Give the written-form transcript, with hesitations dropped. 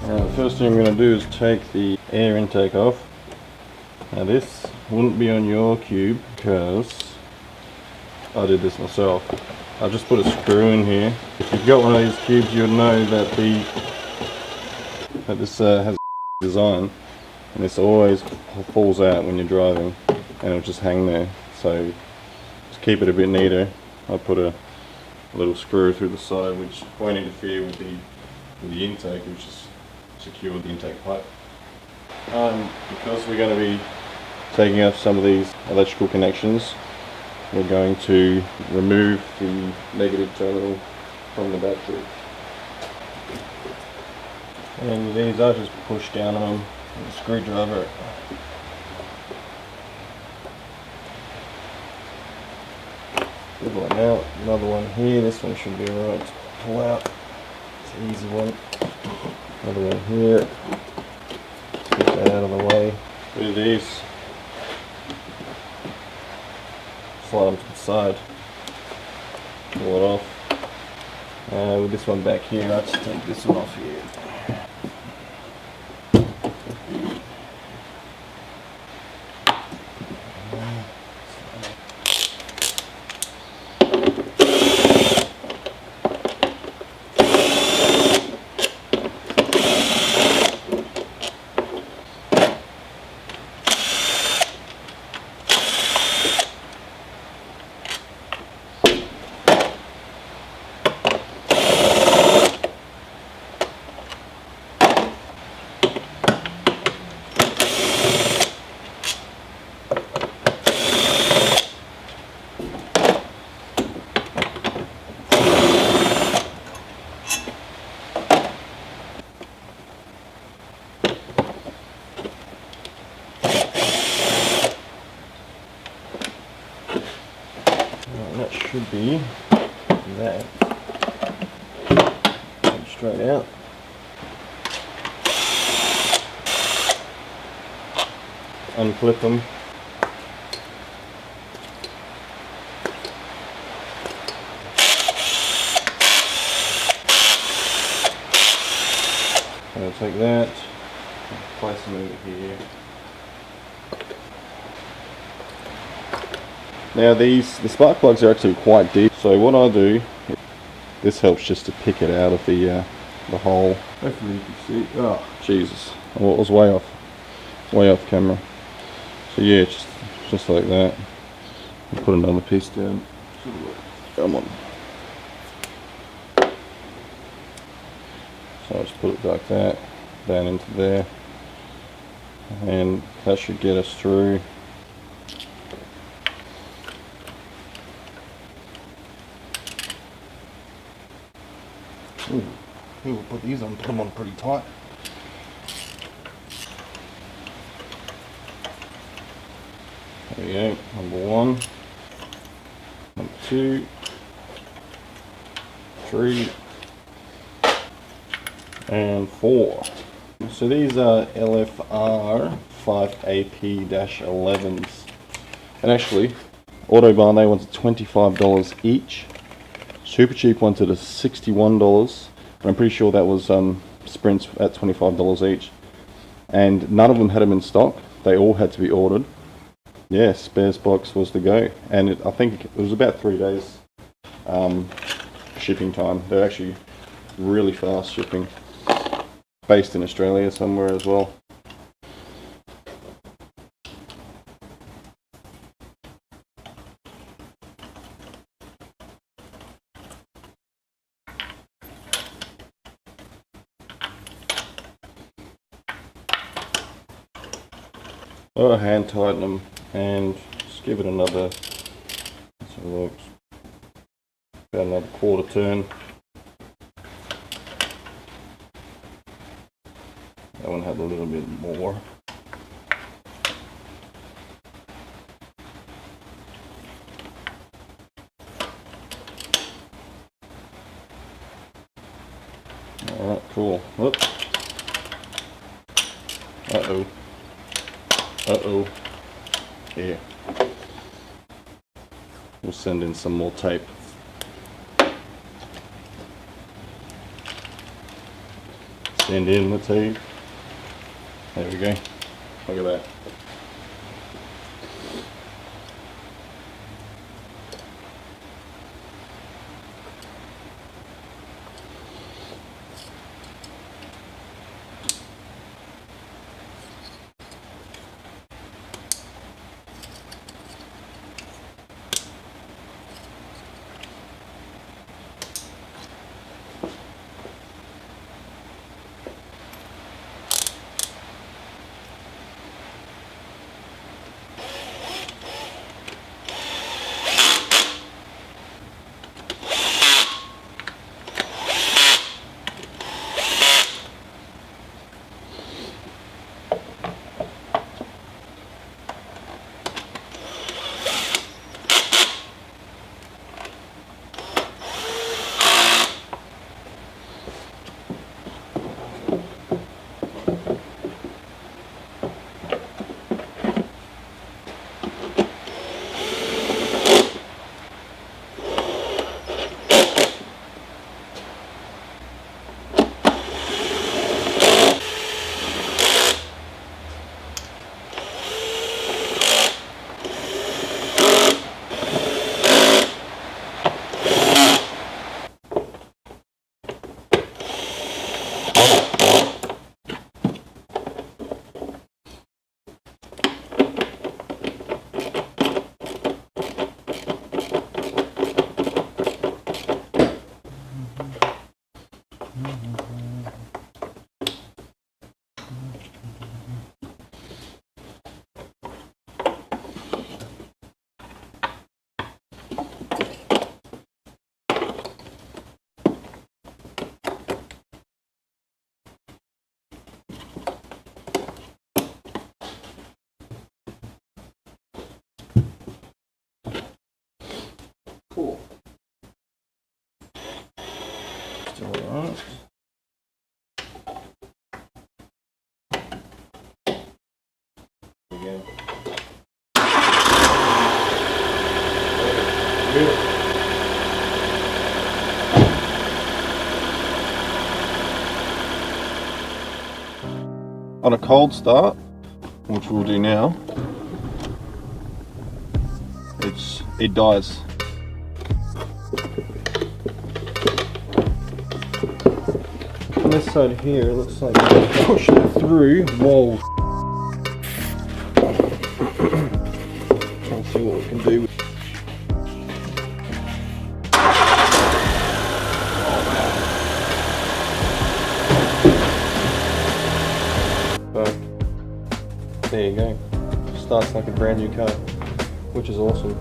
Now the first thing I'm going to do is take the air intake off. Now this wouldn't be on your cube because I did this myself. I just put a screw in here. If you've got one of these cubes, you'll know that this has a design, and this always falls out when you're driving, and it'll just hang there. So to keep it a bit neater, I put a little screw through the side, which won't interfere with the intake, which is secure the intake pipe. Because we're going to be taking off some of these electrical connections, we're going to remove the negative terminal from the battery. And these I just push down on them with a screwdriver. Good one out. Another one here. This one should be alright to pull out. It's an easy one. Another one here. Get that out of the way. With these, slide them to the side. Pull it off. With this one back here, I just take this one off here. That should be that. Straight out. Unclip them. I'll take that, place them over here. Now the spark plugs are actually quite deep, so what I do, this helps just to pick it out of the hole. Hopefully you can see. Oh Jesus, I was way off camera. So yeah, just like that. I'll put another piece down. Come on. So I just put it like that, down into there, and that should get us through. Ooh, we'll put these on, put them on pretty tight. There we go, number 1, number 2, 3, and 4. So these are LFR 5AP-11s. And actually, Autobarn, they wanted $25 each. Super cheap wanted $61, but I'm pretty sure that was Sprints at $25 each. And none of them had them in stock. They all had to be ordered. Yeah, spares box was the go. And I think it was about 3 days shipping time. They're actually really fast shipping. Based in Australia somewhere as well. I'll hand tighten them and just give it another, let's have a look, about another quarter turn. That one had a little bit more. Alright, cool. Whoop. Uh-oh. Uh-oh. Here. We'll send in some more tape. send in the tube. There we go. Look at that. Cool. Still alright. Again. On a cold start, which we'll do now, it dies. On this side here, it looks like I pushed it through. Whoa! Let's see what we can do. So, there you go. Starts like a brand new car, which is awesome.